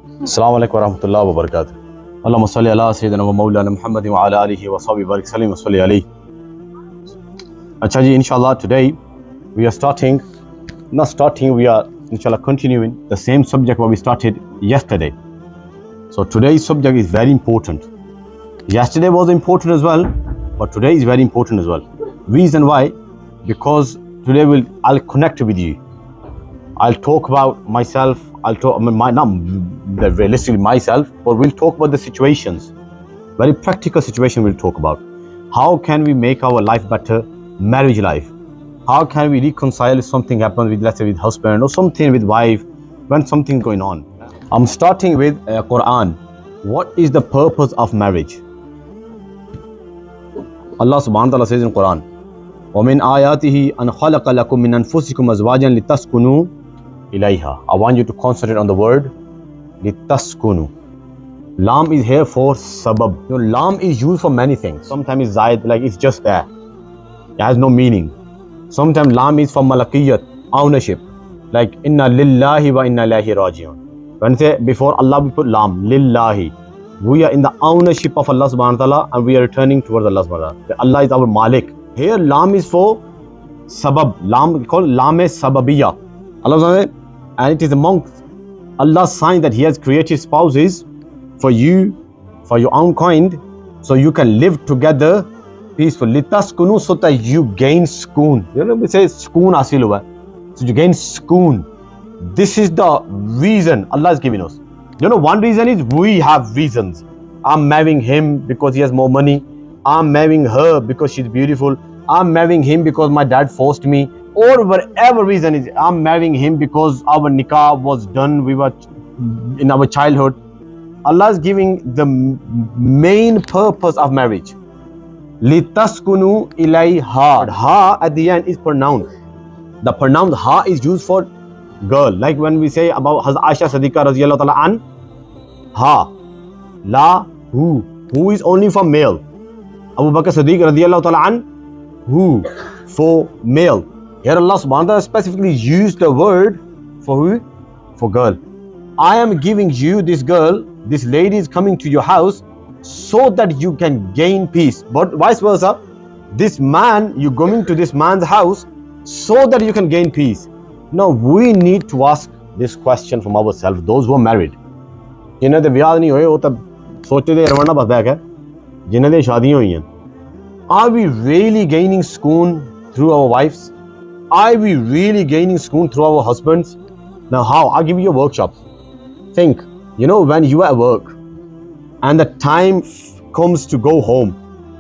Assalamu alaikum warahmatullahi wabarakatuh. Allahumma salli ala Sayyidina wa Mawlana Muhammadin wa ala alihi wa sahbihi barik salim wa salli alayhi. Achaji, inshallah, today we are inshallah continuing the same subject what we started yesterday. So today's subject is very important. Yesterday was important as well, but today is very important as well. Reason why? Because today I'll connect with you. I'll talk about myself. I'll talk, not realistically myself, but we'll talk about the situations. Very practical situation we'll talk about. How can we make our life better? Marriage life. How can we reconcile if something happens with, let's say, with husband or something with wife, when something's going on? I'm starting with Quran. What is the purpose of marriage? Allah subhanahu wa ta'ala says in Quran, وَمِنْ آيَاتِهِ أَنْ خَلَقَ لَكُم مِّنْ أَنفُسِكُمْ أَزْوَاجًا لِتَسْكُنُوا إِلَيْهَا. I want you to concentrate on the word لِتَسْكُنُوا. Lam is here for sabab. Lam is used for many things. Sometimes it's zaid, like it's just there. It has no meaning. Sometimes lam is for malakiyat, ownership. Like inna lillahi wa inna ilaihi raji'un. When say before Allah we put lam, lillahi. We are in the ownership of Allah subhanahu wa ta'ala and we are returning towards Allah subhanahu wa ta'ala. Allah is our malik. Here lam is for sabab. Lam we call lam-e sababiyya. Allah subhanahu wa ta'ala, and it is among Allah's sign that He has created spouses for you, for your own kind, so you can live together peacefully. Litaskunu, so that you gain skoon. You know, we say skoon hasil hua. So you gain skoon. This is the reason Allah is giving us. You know, one reason is we have reasons. I'm marrying him because he has more money. I'm marrying her because she's beautiful. I'm marrying him because my dad forced me. Or whatever reason is, I'm marrying him because our nikah was done, we were in our childhood. Allah is giving the main purpose of marriage. Litaskunu ilayha. Ha at the end is pronoun. The pronoun ha is used for girl. Like when we say about Hazrat Aisha Siddiqa radhiyallahu ta'ala an, ha, la, hu. Who is only for male. Abu Bakr Siddiq radhiyallahu ta'ala an, who, for male. Here Allah subhanahu wa ta'ala specifically used the word for who? For girl. I am giving you this girl, this lady is coming to your house so that you can gain peace. But vice versa, this man, you're going to this man's house so that you can gain peace. Now we need to ask this question from ourselves, those who are married. जिन्हें तो विवाह नहीं हुए वो तब सोचते थे रवाना बस बैग है जिन्हें तो शादियां हुई हैं. Are we really gaining skoon through our wives? Are we really gaining skoon through our husbands? Now how? I'll give you a workshop. Think, you know, when you are at work and the time comes to go home,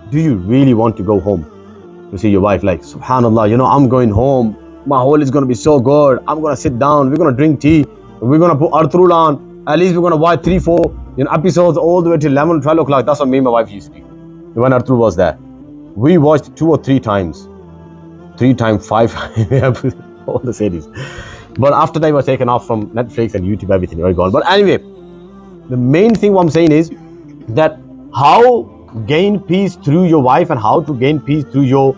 do you really want to go home? You see your wife like, subhanallah, you know, I'm going home. My whole is going to be so good. I'm going to sit down. We're going to drink tea. We're going to put Arthurul on. At least we're going to watch 3-4 episodes all the way till 11, 12 o'clock. That's what me and my wife used to do when Arthur was there. We watched 2 or 3 times. 3 times, 5 all the series. But after that, was taken off from Netflix and YouTube, everything was gone. But anyway, the main thing what I'm saying is that how gain peace through your wife and how to gain peace through your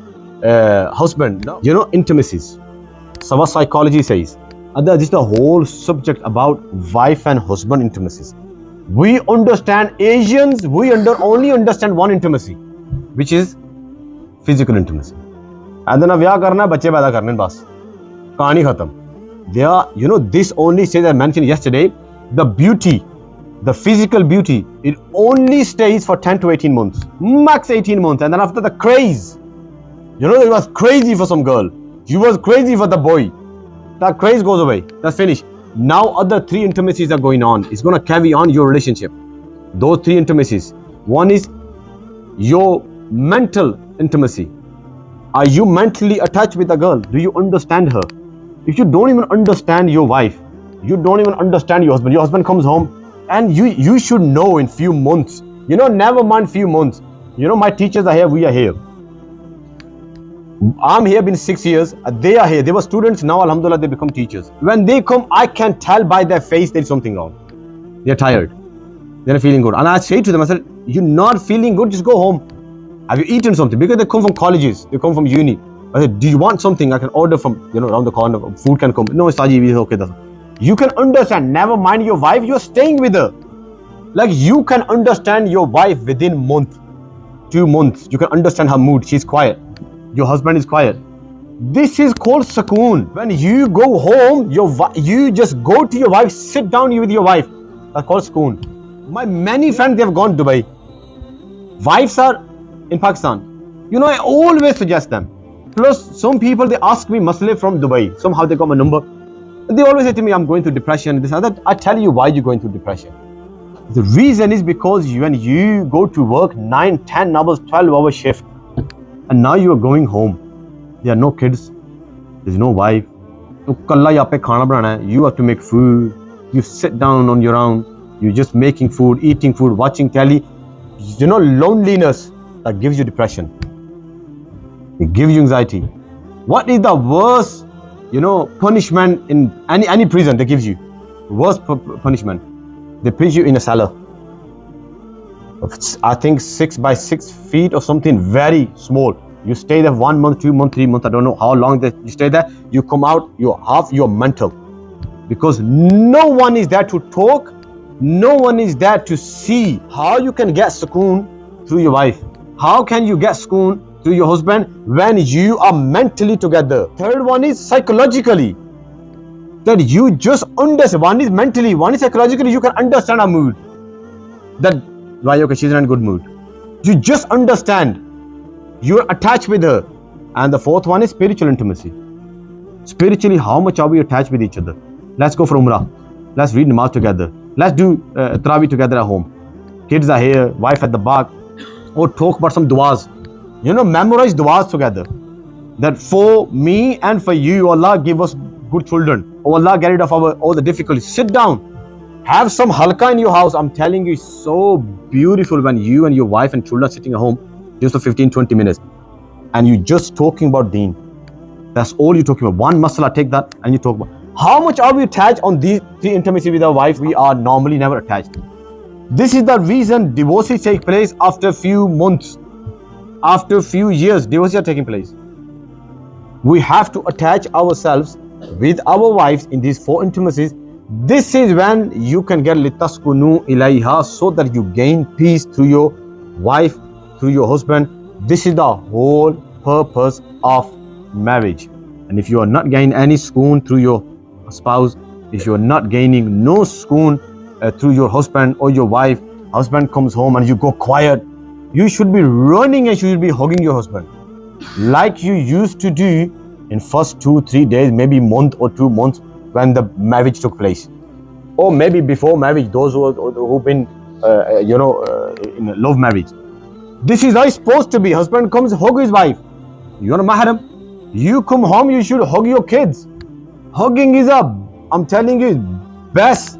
husband. You know, intimacies. So what psychology says, this is the whole subject about wife and husband intimacies. We understand Asians, we only understand one intimacy, which is physical intimacy. And then विवाह करना बच्चे पैदा करने बस कहानी खत्म. There are, you know, this only says, I mentioned yesterday, the beauty, the physical beauty, it only stays for 10 to 18 months, max 18 months, and then after the craze, you know, it was crazy for some girl, you was crazy for the boy, that craze goes away, that's finished. Now other 3 intimacies are going on. It's going to carry on your relationship. Those 3 intimacies. One is your mental intimacy. Are you mentally attached with a girl? Do you understand her? If you don't even understand your wife, you don't even understand your husband comes home and you should know in few months, you know, never mind few months, you know, my teachers are here, we are here. I'm here been 6 years, they are here, they were students, now alhamdulillah they become teachers. When they come, I can tell by their face there's something wrong. They're tired, they're not feeling good. And I say to them, I said, you're not feeling good, just go home. Have you eaten something? Because they come from colleges, they come from uni. I said, do you want something? I can order from, you know, around the corner, food can come. No, Saji, it's okay. You can understand, never mind your wife, you're staying with her. Like you can understand your wife within month, 2 months. You can understand her mood. She's quiet. Your husband is quiet. This is called sakoon. When you go home, you just go to your wife, sit down with your wife. That's called sakoon. My many friends, they have gone to Dubai. Wives are in Pakistan. You know, I always suggest them. Plus, some people, they ask me masle from Dubai. Somehow they got my number. They always say to me, I'm going through depression, this and that. I tell you why you're going through depression. The reason is because when you go to work 9, 10 hours, 12-hour shift, and now you are going home. There are no kids. There's no wife. You have to make food. You sit down on your own. You're just making food, eating food, watching telly. You know, loneliness that gives you depression. It gives you anxiety. What is the worst, punishment in any prison they gives you? Worst punishment. They put you in a cellar. I think 6 by 6 feet or something, very small. You stay there 1 month, 2 months, 3 months. I don't know how long that you stay there. You come out, you're mental, because no one is there to talk. No one is there to see how you can get sukoon through your wife. How can you get sukoon through your husband when you are mentally together? Third one is psychologically. That you just understand. One is mentally, one is psychologically. You can understand her mood. That why okay, she's in a good mood. You just understand. You're attached with her. And the fourth one is spiritual intimacy. Spiritually, how much are we attached with each other? Let's go for Umrah. Let's read Namaz together. Let's do Tarawih together at home. Kids are here, wife at the back. Or talk about some du'as. Memorize du'as together. That for me and for you, Allah give us good children. Oh Allah, get rid of all the difficulties. Sit down. Have some halqa in your house. I'm telling you, it's so beautiful when you and your wife and children are sitting at home just for 15-20 minutes. And you just talking about deen. That's all you're talking about. One masala, take that and you talk about. How much are we attached on these 3 intimacy with our wife? We are normally never attached. This is the reason divorces take place after a few months. After a few years, divorces are taking place. We have to attach ourselves with our wives in these 4 intimacies. This is when you can get litaskunu ilayha, so that you gain peace through your wife, through your husband. This is the whole purpose of marriage. And if you are not gaining any sukoon through your spouse, if you are not gaining no sukoon through your husband or your wife, husband comes home and you go quiet, you should be running and you should be hugging your husband like you used to do in first 2-3 days, maybe month or 2 months when the marriage took place, or maybe before marriage, those who've been in a love marriage. This is how it's supposed to be. Husband comes, hug his wife. You're a mahram. You come home, you should hug your kids. Hugging is I'm telling you, best,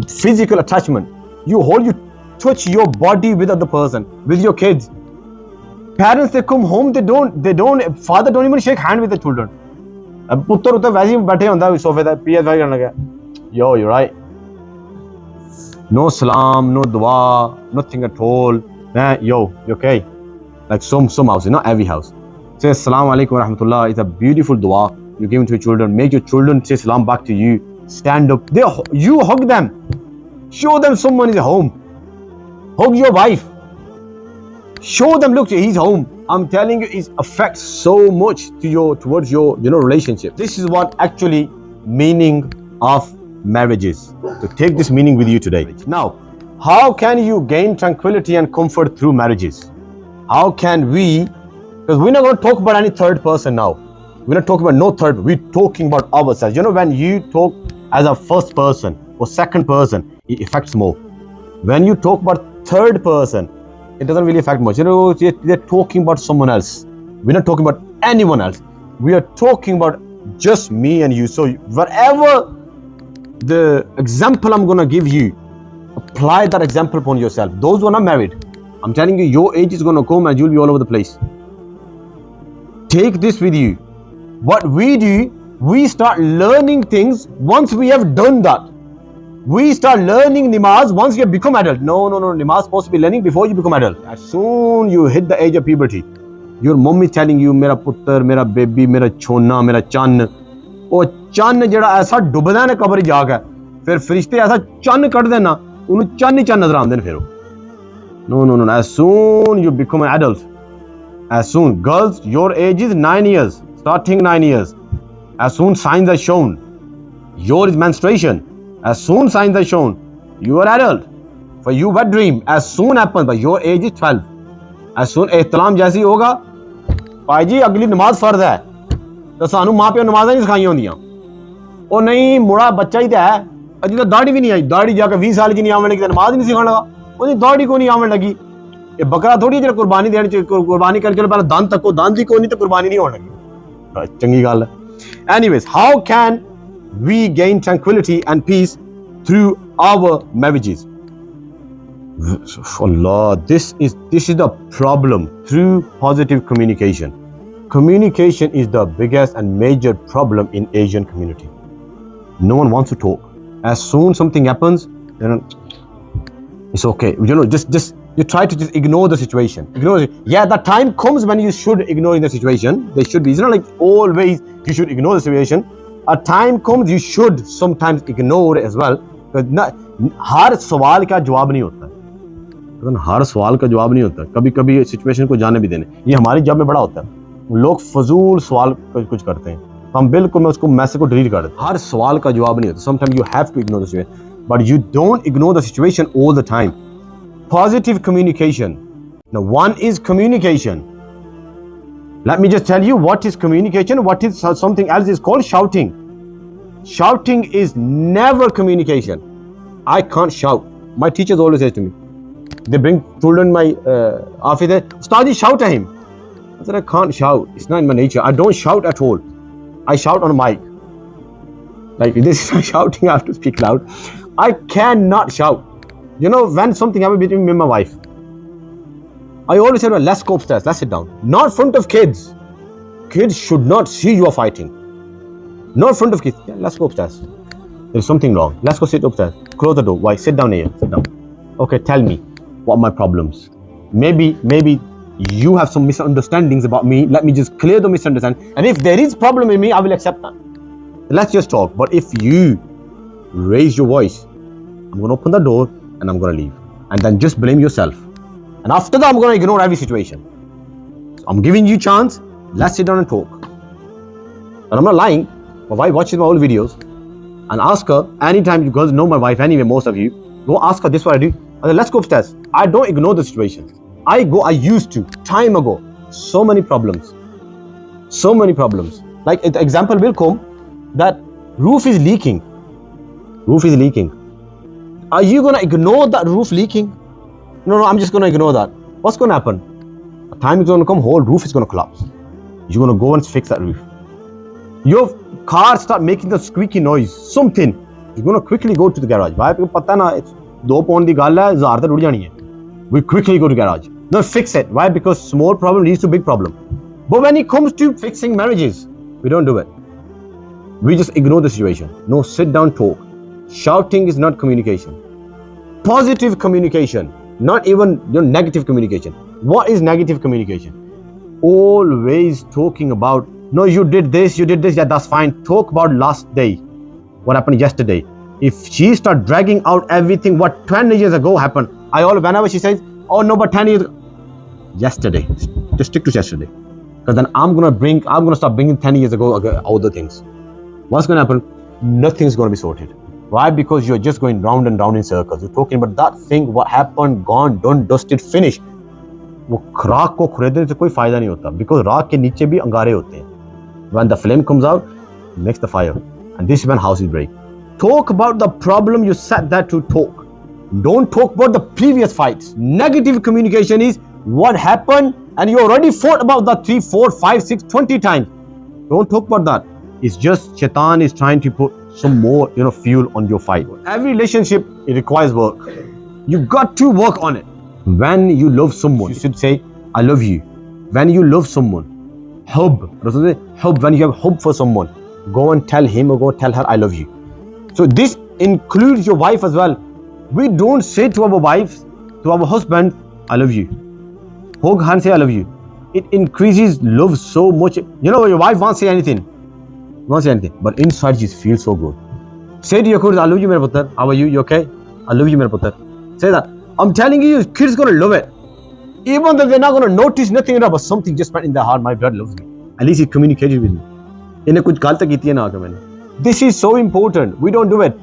physical attachment. You touch your body with other person, with your kids. Parents, they come home, father don't even shake hand with the children. Yo, you're right. No salam, no dua, nothing at all. Yo, you okay? Like some houses, not every house. Say assalamu alaikum wa rahmatullah. It's a beautiful dua you give to your children. Make your children say salam back to you. Stand up. You hug them. Show them someone is at home. Hug your wife. Show them, look, he's home. I'm telling you, it affects so much towards your relationship. This is what actually meaning of marriage is. So take this meaning with you today. Now, how can you gain tranquility and comfort through marriages? How can we? Because we're not going to talk about any third person now. We're not talking about no third. We're talking about ourselves. When you talk as a first person or second person, it affects more. When you talk about third person, it doesn't really affect much. They're talking about someone else. We're not talking about anyone else. We are talking about just me and you. So whatever the example I'm going to give you, apply that example upon yourself. Those who are not married, I'm telling you, your age is going to come and you'll be all over the place. Take this with you. What we do, we start learning things once we have done that. We start learning namaz once you have become adult. No. Namaz is supposed to be learning before you become adult. As soon you hit the age of puberty, your mom is telling you, mera puttar, mera baby, mera chona, mera chan. Oh, चन्न जेड़ा ऐसा डुबदा है cover जाके, फिर फरिश्ते ऐसा चन्न cut देना, उन्हें चन्न ही चन्न नजर आते हैं फिर। No. As soon you become an adult, as soon, girls, your age is 9 years, starting 9 years. As soon signs are shown, your is menstruation. As soon signs are shown, you are adult. For you, wet dream, as soon happens, but your age is 12. As soon एहतलाम जैसी होगा, भाई जी अगली नमाज फर्ज है, तो सानू माँ प्यो नमाज़ां नहीं सिखाई होंदियां। ओ नहीं मुड़ा बच्चा ही तो है, अजी तो दाढ़ी भी नहीं आई, दाढ़ी जाके 20 साल की नहीं आवन लगी तो नमाज नहीं सिखाने लगा, वो दाढ़ी को नहीं आवन लगी। ये बकरा थोड़ी जो कुर्बानी देनी, कुर्बानी करके चलो पहले दान तको, दान दी को नहीं तो कुर्बानी नहीं होने लगी। चंगी गल है। Anyways, how can we gain tranquility and peace through our marriages? Allah, this is the problem. Through positive communication. Communication is the biggest and major problem in Asian community. No one wants to talk. As soon something happens, it's okay. Just you try to just ignore the situation. Ignore it. Yeah, the time comes when you should ignore the situation. There should be. It's not like always you should ignore the situation. A time comes you should sometimes ignore it as well. Because हर सवाल का जवाब नहीं होता। हर सवाल का जवाब नहीं होता, कभी कभी सिचुएशन को जाने भी देने, ये हमारी जॉब में बड़ा होता है। लोग फजूल सवाल कुछ करते हैं, हम बिल्कुल मैं उसको मैसेज को डिलीट कर देते हैं। हर सवाल का जवाब नहीं होता। Sometime you have to ignore the situation, but you don't ignore the situation all the time. Positive communication. Now, one is communication. Let me just tell you what is communication. What is something else is called shouting. Shouting is never communication. I can't shout. My teachers always say to me, they bring children my office, Ustadi, shout at him. I said, I can't shout. It's not in my nature. I don't shout at all. I shout on a mic. Like this is shouting. I have to speak loud. I cannot shout. You know, when something happened between me and my wife, I always said, well, let's go upstairs, let's sit down. Not in front of kids. Kids should not see you are fighting. Not in front of kids. Yeah, let's go upstairs. There's something wrong. Let's go sit upstairs. Close the door. Why? Sit down here. Sit down. Okay, tell me, what are my problems? Maybe you have some misunderstandings about me. Let me just clear the misunderstanding. And if there is problem in me, I will accept that. Let's just talk. But if you raise your voice, I'm going to open the door and I'm going to leave. And then just blame yourself. And after that, I'm going to ignore every situation. So I'm giving you a chance. Let's sit down and talk. And I'm not lying. My wife watches my old videos. And ask her, anytime you girls know my wife anyway, most of you, go ask her, this is what I do. I said, let's go upstairs. I don't ignore the situation. I used to, time ago. So many problems. So many problems. Like, the example will come that roof is leaking. Roof is leaking. Are you going to ignore that roof leaking? No, I'm just going to ignore that. What's going to happen? A time is going to come, whole roof is going to collapse. You're going to go and fix that roof. Your car start making the squeaky noise, something. You're going to quickly go to the garage. Why? Because pata na, it's 2 pound di gall hai, 1000 ta rud jani hai. We quickly go to garage. No, fix it. Why? Because small problem leads to big problem. But when it comes to fixing marriages, we don't do it. We just ignore the situation. No, sit down, talk. Shouting is not communication. Positive communication, not even negative communication. What is negative communication? Always talking about, no, you did this, yeah, that's fine. Talk about last day. What happened yesterday? If she start dragging out everything what 20 years ago happened, whenever she says, oh no, but 10 years ago, yesterday, just stick to yesterday. Because then I'm gonna start bringing 10 years ago other things. What's gonna happen? Nothing's gonna be sorted. Why? Because you're just going round and round in circles. You're talking about that thing, what happened, gone, done, dusted, finished. वो राख को खरीदने से कोई फायदा नहीं होता, because राख के नीचे भी अंगारे होते हैं. When the flame comes out, it makes the fire, and this is when houses break. Talk about the problem you set that to talk. Don't talk about the previous fights. Negative communication is what happened, and you already fought about that 3, 4, 5, 6, 20 times. Don't talk about that. It's just Shaitan is trying to put some more, fuel on your fight. Every relationship, it requires work. You got to work on it. When you love someone, you should say, I love you. When you love someone, hub. When you have hope for someone, go and tell him or go tell her, I love you. So this includes your wife as well. We don't say to our wives, to our husband, I love you. Hug hand, say I love you. It increases love so much. Your wife won't say anything. You won't say anything. But inside you feel so good. Say to your kids, I love you, my putter. How are you? You okay? I love you, my putter. Say that. I'm telling you, your kids gonna love it. Even though they're not gonna notice nothing but something just went in their heart. My dad loves me. At least he communicated with me. This is so important. We don't do it.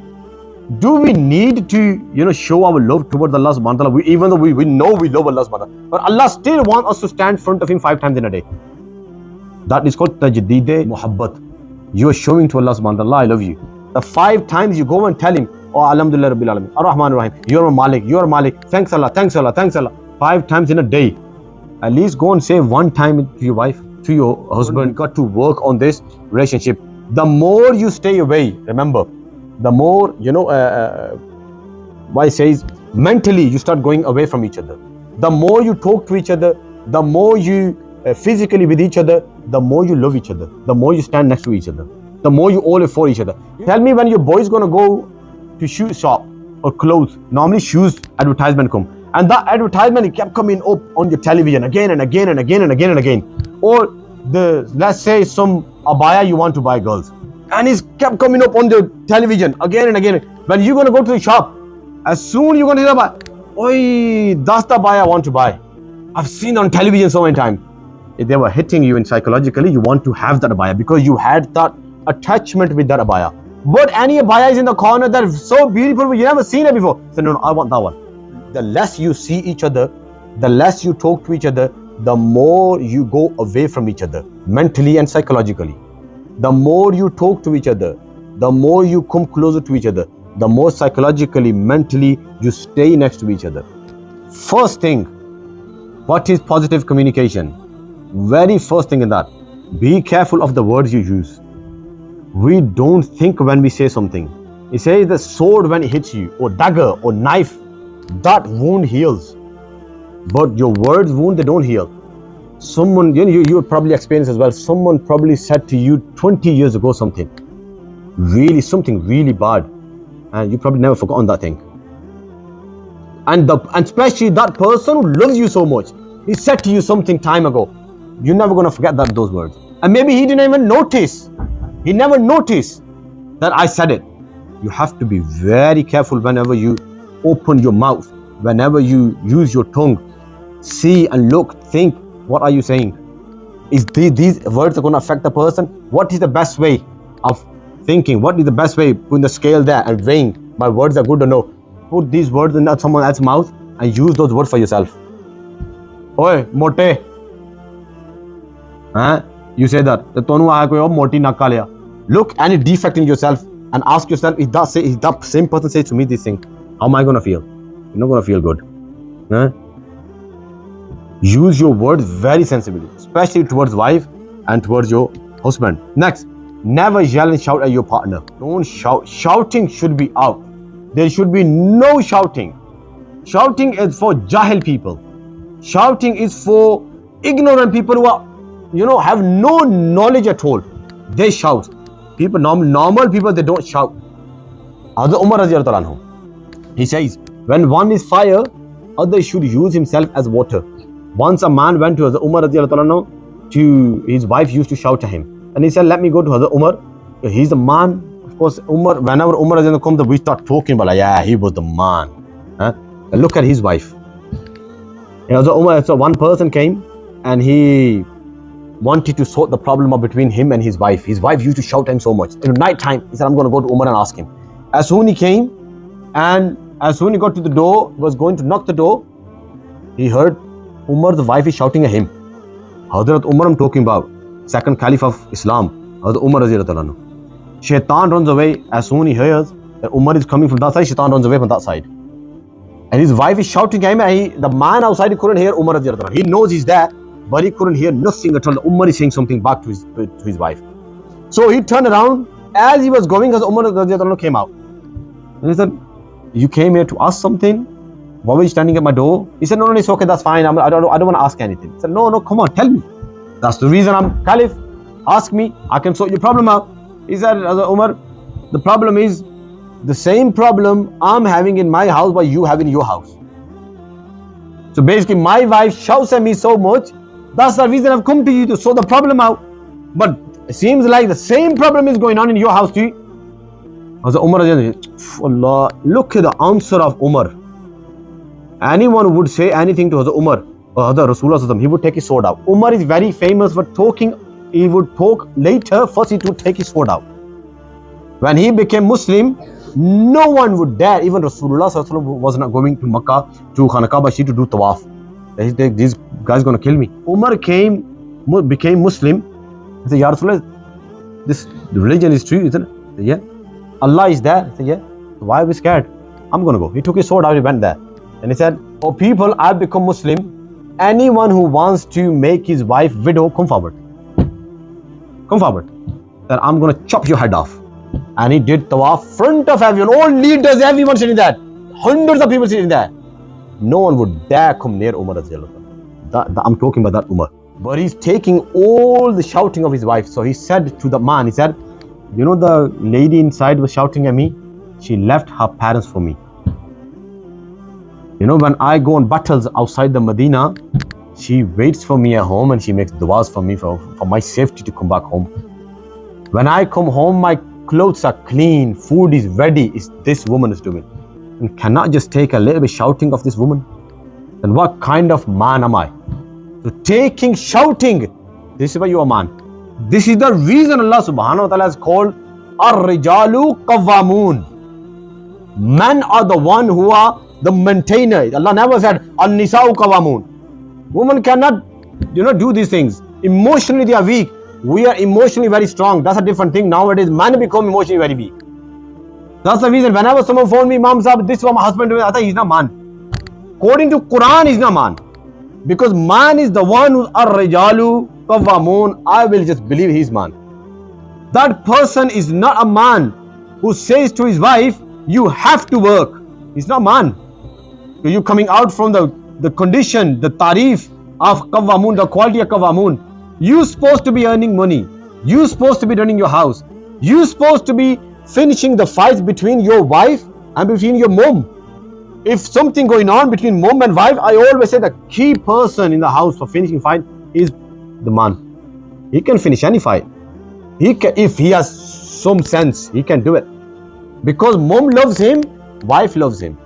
Do we need to, show our love towards Allah subhanahu wa ta'ala? Even though we know we love Allah subhanahu wa ta'ala. But Allah still wants us to stand in front of Him 5 times in a day. That is called tajdeed muhabbat. You are showing to Allah subhanahu wa ta'ala, I love you. The 5 times you go and tell Him, oh, Alhamdulillah Rabbil Alameen, Ar-Rahman Ar-Rahim, you're Malik, you're Malik, thanks Allah, thanks Allah, thanks Allah. 5 times in a day. At least go and say 1 time to your wife, to your husband. You got to work on this relationship. The more you stay away, remember, the more, why says, mentally you start going away from each other. The more you talk to each other, the more you physically with each other, the more you love each other, the more you stand next to each other, the more you all for each other. Tell me when your boy's gonna go to shoe shop or clothes, normally shoes advertisement come, and that advertisement kept coming up on your television again and again and again and again and again. Or let's say some abaya you want to buy, girls, and it's kept coming up on the television again and again. When you're gonna go to the shop, as soon you're gonna hear about, oi, that's the abaya I want to buy. I've seen on television so many times. If they were hitting you in psychologically, you want to have that abaya because you had that attachment with that abaya. But any abaya is in the corner that is so beautiful, you never seen it before. So no, I want that one. The less you see each other, the less you talk to each other, the more you go away from each other, mentally and psychologically. The more you talk to each other, the more you come closer to each other, the more psychologically, mentally you stay next to each other. First thing, what is positive communication? Very first thing in that, be careful of the words you use. We don't think when we say something. It says the sword when it hits you, or dagger, or knife, that wound heals. But your words wound, they don't heal. Someone, you probably experienced as well, someone probably said to you 20 years ago something really bad, and you probably never forgotten that thing. And especially that person who loves you so much, he said to you something time ago, you're never going to forget those words. And maybe he didn't even notice. He never noticed that I said it. You have to be very careful whenever you open your mouth, whenever you use your tongue. See and look, think, what are you saying? Is these words are going to affect the person? What is the best way of thinking? What is the best way, putting the scale there and weighing, my words are good or no? Put these words in someone else's mouth and use those words for yourself. Oi, mote. You say that. Look any defect in yourself and ask yourself, if that same person says to me this thing, how am I going to feel? You're not going to feel good. Use your words very sensibly, especially towards wife and towards your husband. Next, never yell and shout at your partner. Don't shout. Shouting should be out. There should be no shouting. Shouting is for jahil people. Shouting is for ignorant people who are, have no knowledge at all. They shout. People, normal people, they don't shout. Hazrat Umar radiallahu anhu, he says, when one is fire, other should use himself as water. Once a man went to Hazrat Umar radiallahu anhu, to his wife used to shout at him. And he said, let me go to Hazrat Umar. He's a man. Of course, Umar, whenever Umar radiallahu anhu comes, we start talking about, yeah, he was the man. And look at his wife. Hazrat Umar, so one person came and he wanted to sort the problem out between him and his wife. His wife used to shout at him so much. In the night time, he said, I'm going to go to Umar and ask him. As soon he came, and as soon he got to the door, was going to knock the door, he heard Umar's wife is shouting at him. Hazrat Umar I'm talking about, second Caliph of Islam, Hazrat Umar radiallahu anhu. Shaitan runs away. As soon he hears that Umar is coming from that side, Shaitan runs away from that side. And his wife is shouting at him, and the man outside, he couldn't hear Umar radiallahu anhu. He knows he's there, but he couldn't hear nothing at all. Umar is saying something back to his wife. So he turned around. As he was going, as Umar radiallahu anhu came out. And he said, you came here to ask something? Why were you standing at my door? He said, no, it's okay, that's fine. I don't want to ask anything. He said, no, come on, tell me. That's the reason I'm Caliph. Ask me, I can sort your problem out. He said, Umar, the problem is the same problem I'm having in my house, but you have in your house. So basically, my wife shouts at me so much. That's the reason I've come to you to sort the problem out. But It seems like the same problem is going on in your house too. Hazrat Umar, Allah, look at the answer of Umar. Anyone would say anything to Hazrat Umar or Hazrat Rasulullah, he would take his sword out. Umar is very famous for talking. He would talk later, first he would take his sword out. When he became Muslim, no one would dare, even Rasulullah was not going to Makkah, to Khana Kaaba to do tawaf. These guys going to kill me. Umar became Muslim. He said, Ya Rasulullah, this religion is true, isn't it? He said, yeah. Allah is there. He said, yeah. Why are we scared? I'm going to go. He took his sword out, he went there. And he said, oh people, I've become Muslim. Anyone who wants to make his wife widow, come forward. Come forward. Then I'm going to chop your head off. And he did tawaf front of everyone. All leaders, everyone sitting there. Hundreds of people sitting there. No one would dare come near Umar. I'm talking about that Umar. But he's taking all the shouting of his wife. So he said to the man, he said, you know the lady inside was shouting at me? She left her parents for me. You know, when I go on battles outside the Medina, she waits for me at home and she makes du'as for me for my safety to come back home. When I come home, my clothes are clean, food is ready. This woman is doing. And cannot just take a little bit shouting of this woman. Then what kind of man am I? So taking shouting, this is why you are man. This is the reason Allah subhanahu wa ta'ala has called Ar-Rijalu Qawwamun. Men are the one who are the maintainers. Allah never said An-Nisa'u Qawwamun. Women cannot, do these things. Emotionally they are weak. We are emotionally very strong. That's a different thing. Nowadays, men become emotionally very weak. That's the reason whenever someone phone me, Mom Sahib, this is what my husband doing, I thought he's not man. According to Quran, he's not man. Because man is the one who's Ar-Rijalu Qawwamun. I will just believe he's man. That person is not a man who says to his wife, you have to work. He's not man. So you coming out from the condition, the tarif of Qawwamun, the quality of Qawwamun. You're supposed to be earning money. You're supposed to be running your house. You're supposed to be finishing the fights between your wife and between your mom. If something going on between mom and wife, I always say the key person in the house for finishing fight is the man. He can finish any fight. If he has some sense, he can do it. Because mom loves him, wife loves him.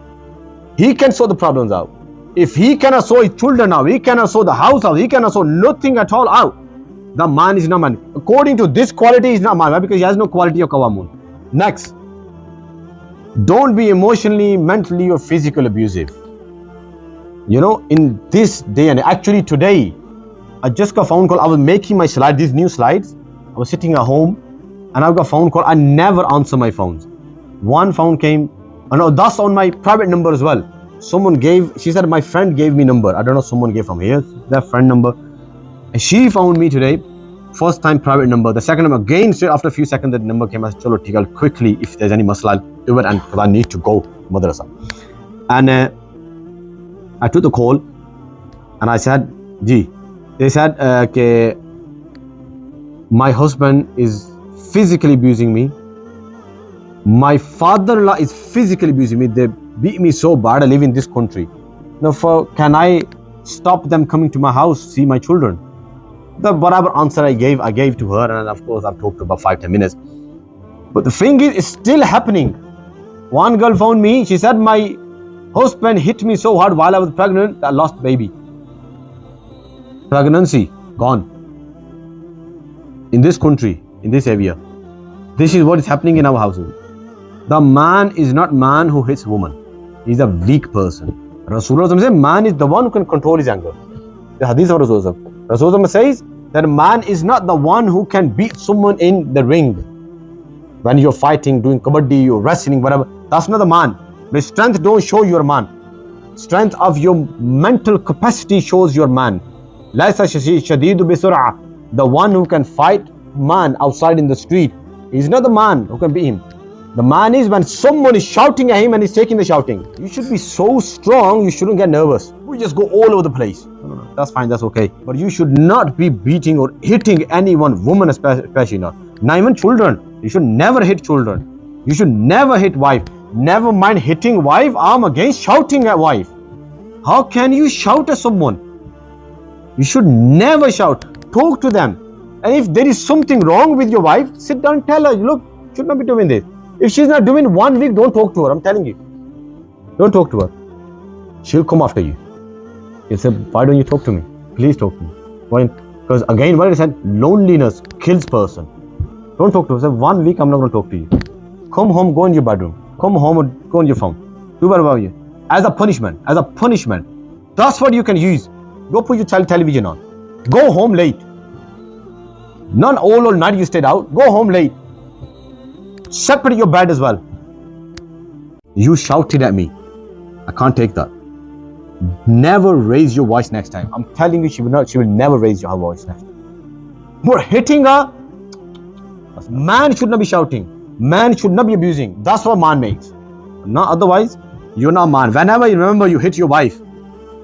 He can sort the problems out. If he cannot sort his children out, he cannot sort the house out, he cannot sort nothing at all out, the man is not man. According to this quality, he is not man. Why? Because he has no quality of Qawwamun. Next, don't be emotionally, mentally or physically abusive. In this day and actually today, I just got a phone call. I was making my slides, these new slides. I was sitting at home and I got a phone call. I never answer my phones. One phone came, that's on my private number as well. She said my friend gave me number. I don't know, someone gave from here, their friend number. And she found me today, first time private number. The second number, again, straight after a few seconds, the number came. I said, Chalo, I'll quickly, if there's any masla, I'll do it, and because I need to go madrasa. And I took the call and I said, Ji, they said, my husband is physically abusing me. My father-in-law is physically abusing me. They beat me so bad. I live in this country. Can I stop them coming to my house, see my children? The whatever answer I gave to her, and of course I've talked about 5-10 minutes. But the thing is, it's still happening. One girl phoned me. She said my husband hit me so hard while I was pregnant that I lost baby. Pregnancy gone. In this country, in this area. This is what is happening in our houses. The man is not man who hits woman. He's a weak person. Rasulullah says man is the one who can control his anger. The hadith of Rasulullah. Rasulullah says that man is not the one who can beat someone in the ring. When you're fighting, doing kabaddi, you're wrestling, whatever. That's not the man. But strength don't show you're a man. Strength of your mental capacity shows you're man. Laisa shadidu bisur'a. The one who can fight man outside in the street is not the man who can beat him. The man is when someone is shouting at him and he's taking the shouting. You should be so strong, you shouldn't get nervous. We just go all over the place. No, that's fine, that's okay. But you should not be beating or hitting anyone, woman especially not. Not even children. You should never hit children. You should never hit wife. Never mind hitting wife, I'm against shouting at wife. How can you shout at someone? You should never shout. Talk to them. And if there is something wrong with your wife, sit down and tell her, look, should not be doing this. If she's not doing 1 week, don't talk to her. I'm telling you. Don't talk to her. She'll come after you. You'll say, why don't you talk to me? Please talk to me. Why? Because again, what I said, loneliness kills person. Don't talk to her. Say, 1 week, I'm not going to talk to you. Come home, go in your bedroom. Come home and go on your phone. Do what about you? As a punishment. As a punishment. That's what you can use. Go put your television on. Go home late. Not all night you stayed out. Go home late. Separate your bed as well. You shouted at me. I can't take that. Never raise your voice next time. I'm telling you, she will never raise her voice next time. But hitting her, man should not be shouting. Man should not be abusing. That's what man makes. Not otherwise, you're not man. Whenever you remember you hit your wife,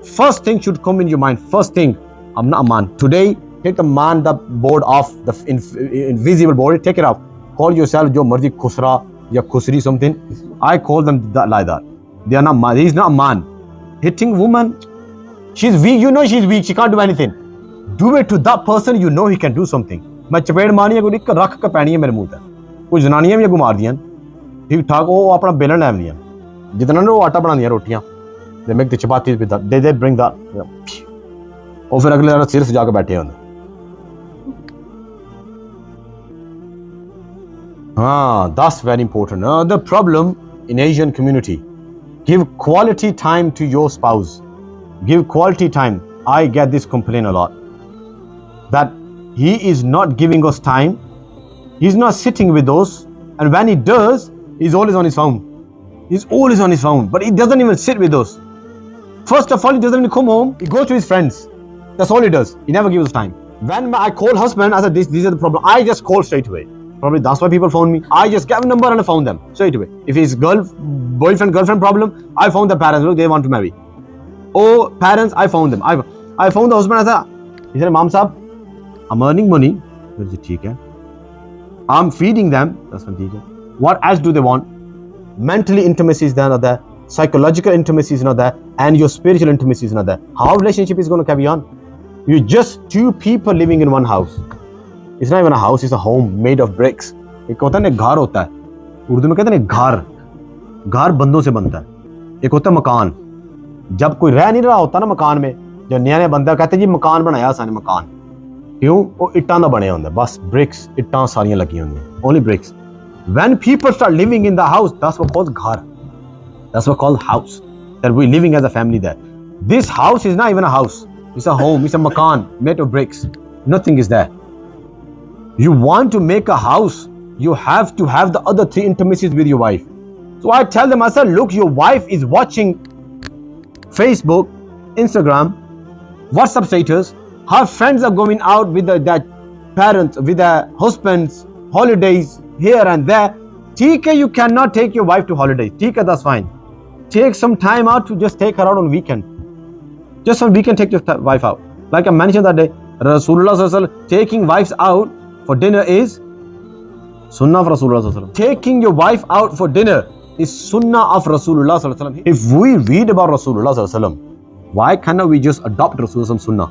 first thing should come in your mind. First thing, I'm not a man. Today, take the man, the board off, the invisible board, take it off. Call yourself Jo Marzi Khusra, ya Khusri something. I call them like that. They are not man. He's not a man. Hitting woman, she's weak. You know she's weak. She can't do anything. Do it to that person. You know he can do something. मैं चपेड़ मारनी है कोई एक रख के पैनी है मेरे मुंह पे. कुछ जनानियां भी घुमा दियां. ठीक ठाक वो अपना बेलन ले लिया. जितना ना वो आटा बना दिया रोटियां. They make the chapatis with that. They bring that. और फिर अगले दिन सिर सजा के बैठे होंगे. That's very important. The problem in Asian community. Give quality time to your spouse. Give quality time. I get this complaint a lot. That he is not giving us time. He's not sitting with us. And when he does, he's always on his phone. He's always on his phone. But he doesn't even sit with us. First of all, he doesn't even come home. He goes to his friends. That's all he does. He never gives us time. When I call husband, I said, these are the problem. I just call straight away. Probably that's why people phone me. I just gave a number and I found them straight away. If it's boyfriend, girlfriend problem, I found the parents. Look, they want to marry. Oh, parents, I found them. I found the husband. I said, he said, Mom Saab, I'm earning money. I'm feeding them. That's one teacher. What else do they want? Mentally intimacy is not there. Psychological intimacy is not there. And your spiritual intimacy is not there. How relationship is going to carry on? You're just two people living in one house. It's not even a house, it's a home made of bricks. एक होता है ना घर होता है. उर्दू में कहते हैं घर. घर बंदों से बनता है. एक होता है मकान. जब कोई रह नहीं रहा होता ना मकान में, जब नया बंदा कहते हैं जी मकान बनाया साने मकान. क्यों? वो इट्टां दा बने होंदा. बस bricks, इट्टां सारियां लगी होंदियां. Only bricks. When people start living in the house, that's what called घर. That's what called house. That we're living as a family there. This house is not even a house. It's a home. It's a makan made of bricks. Nothing is there. You want to make a house, you have to have the other three intimacies with your wife. So I tell them, I said, look, your wife is watching Facebook, Instagram, WhatsApp status. Her friends are going out with their parents, with their husbands, holidays here and there. TK, you cannot take your wife to holidays. TK, that's fine. Take some time out to just take her out on weekend. Just on weekend, take your wife out. Like I mentioned that day, Rasulullah Sallallahu Alaihi Wasallam, taking wives out for dinner is sunnah of Rasulullah Sallallahu Alaihi Wasallam. Taking your wife out for dinner is sunnah of Rasulullah Sallallahu Alaihi Wasallam. If we read about Rasulullah Sallallahu Alaihi Wasallam, why cannot we just adopt Rasulullah sunnah?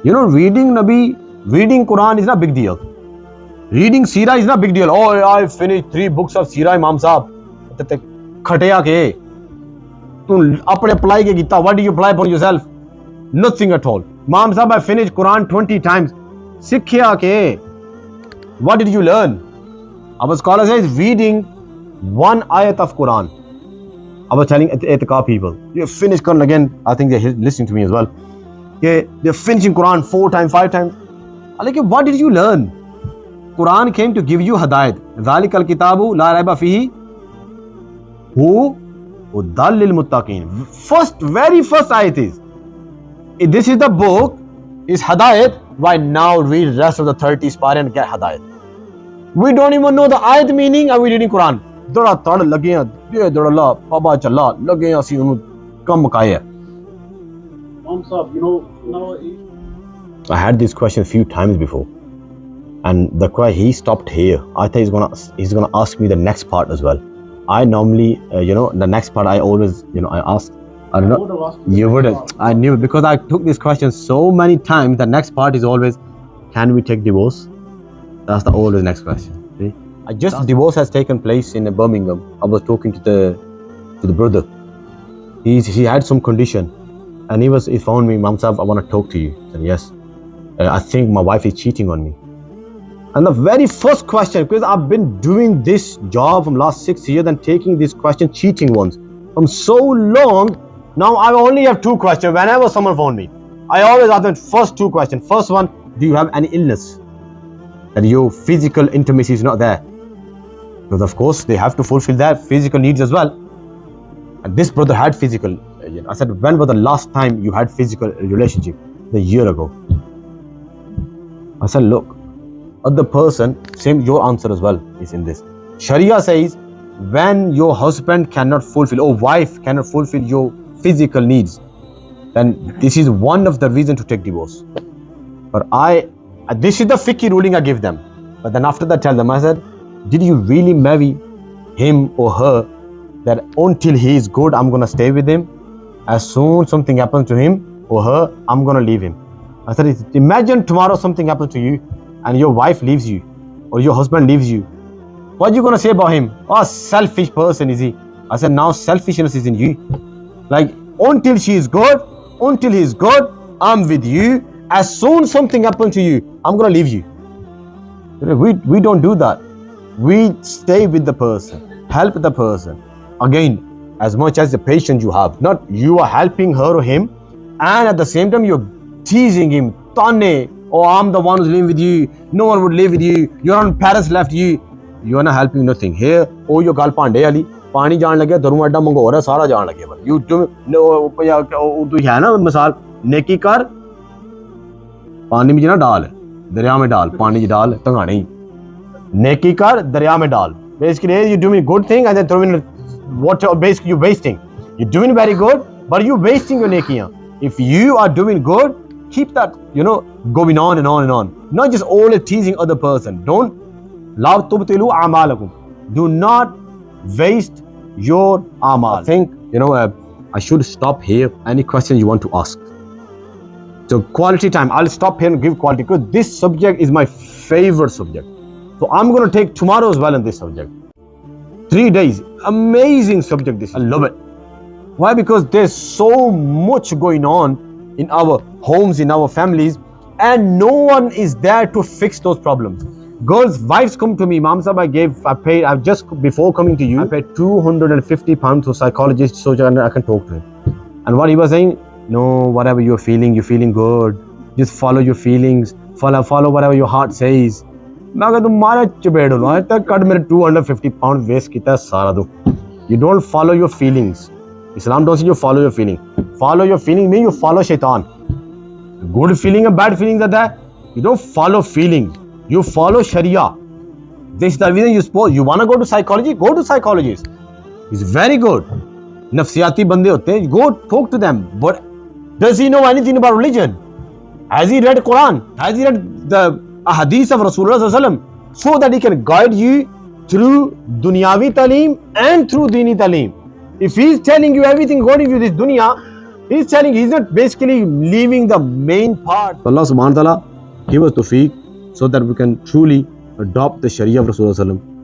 You know, reading Nabi, reading Quran is not a big deal. Reading Seerah is not a big deal. Oh, I finished 3 books of Seerah, Imam Sahab. Khataya ke? Tu apne apply ke kita? What do you apply for yourself? Nothing at all. Imam Sahab, I finished Quran 20 times. Sikhya ke? What did you learn? Our scholar says reading 1 ayat of Quran. I was telling Etiqah people, you finish Quran again. I think they're listening to me as well. Okay, they're finishing Quran 4 times, 5 times. I'm like, what did you learn? Quran came to give you hadayat. ذَلِكَ الْكِتَابُ لَا رَيْبَ فِيهِ هُدًى لِلْمُتَّقِينَ. Very first ayat is, this is the book, is hadayat. Why now read the rest of the 30 spare and get hadayat? We don't even know the ayat meaning and we're reading Quran. Dora tad lage hain, ye dora la, baba challa, lage hain assi unu kam makaye. Imam Sahab, you know, now I had this question a few times before. And the cry, he stopped here. I thought he's gonna ask me the next part as well. I normally, the next part I always, I ask. I don't know. You wouldn't. I knew because I took this question so many times. The next part is always, can we take divorce? That's the always next question. See? Divorce has taken place in Birmingham. I was talking to the brother. He had some condition, and he phoned me, Mom Sahib, I want to talk to you. I said, yes. I think my wife is cheating on me. And the very first question, because I've been doing this job from last 6 years and taking these questions, cheating ones, from so long, now I only have two questions. Whenever someone phone me, I always ask them first two questions. First one, do you have any illness? That your physical intimacy is not there. Because of course, they have to fulfill their physical needs as well. And this brother had physical. I said, when was the last time you had physical relationship? A year ago. I said, look, other person, same your answer as well is in this. Sharia says, when your husband cannot fulfill or wife cannot fulfill your physical needs, then this is one of the reasons to take divorce. But this is the fiqh ruling I give them. But then after that, tell them, I said, did you really marry him or her that until he is good, I'm going to stay with him? As soon something happens to him or her, I'm going to leave him. I said, imagine tomorrow something happens to you and your wife leaves you or your husband leaves you. What are you going to say about him? Oh, selfish person is he? I said, now selfishness is in you. Like, until she is good, until he is good, I'm with you. As soon something happens to you, I'm going to leave you. We don't do that. We stay with the person, help the person. Again, as much as the patience you have, not you are helping her or him, and at the same time you're teasing him, Tane, oh, I'm the one who's living with you, no one would live with you, your own parents left you. You are not helping nothing. Here, oh, your gal pande ali, पानी जान लगे, धर्म अड्डा मंगो रहा, सारा जान लगे बस. You do तू है ना मिसाल, नेकी कर, पानी में ना डाल, दरिया में डाल, पानी में डाल, तंगा नहीं. नेकी कर, दरिया में डाल. Basically, you're doing good thing and then throwing water. Basically, you're wasting. You're doing very good, but you're wasting your nekiyan. If you are doing good, keep that, going on and on and on. Not just always teasing other person. Don't la tubtilu a'malakum. Do not waste your amal. I think, I should stop here. Any question you want to ask? So quality time. I'll stop here and give quality because this subject is my favorite subject. So I'm going to take tomorrow as well on this subject. 3 days. Amazing subject this. I love it. Why? Because there's so much going on in our homes, in our families, and no one is there to fix those problems. Girls, wives come to me, Imam Sahib, I just before coming to you, I paid £250 to a psychologist so that I can talk to him. And what he was saying, no, whatever you're feeling good. Just follow your feelings. Follow whatever your heart says. मैं कहा तुम्हारा चपेट हो आज तक cut मेरे £250 waste किया है सारा दो. You don't follow your feelings. Islam don't say you follow your feeling. Follow your feeling means you follow shaitan. Good feeling and bad feelings are there. You don't follow feelings. You follow Sharia. This is the reason you want to go to psychology. Go to psychologist. It's very good. नफसियाती बंदे होते हैं. Go talk to them. But does he know anything about religion? Has he read Quran? Has he read the hadith of Rasulullah sallallahu alaihi wasallam so that he can guide you through dunyavi talim and through dini talim? If he's telling you everything according to this dunya, he's not basically leaving the main part. Allah subhanahu wa ta'ala give us tawfiq so that we can truly adopt the Sharia of Rasulullah sallallahu alaihi wasallam.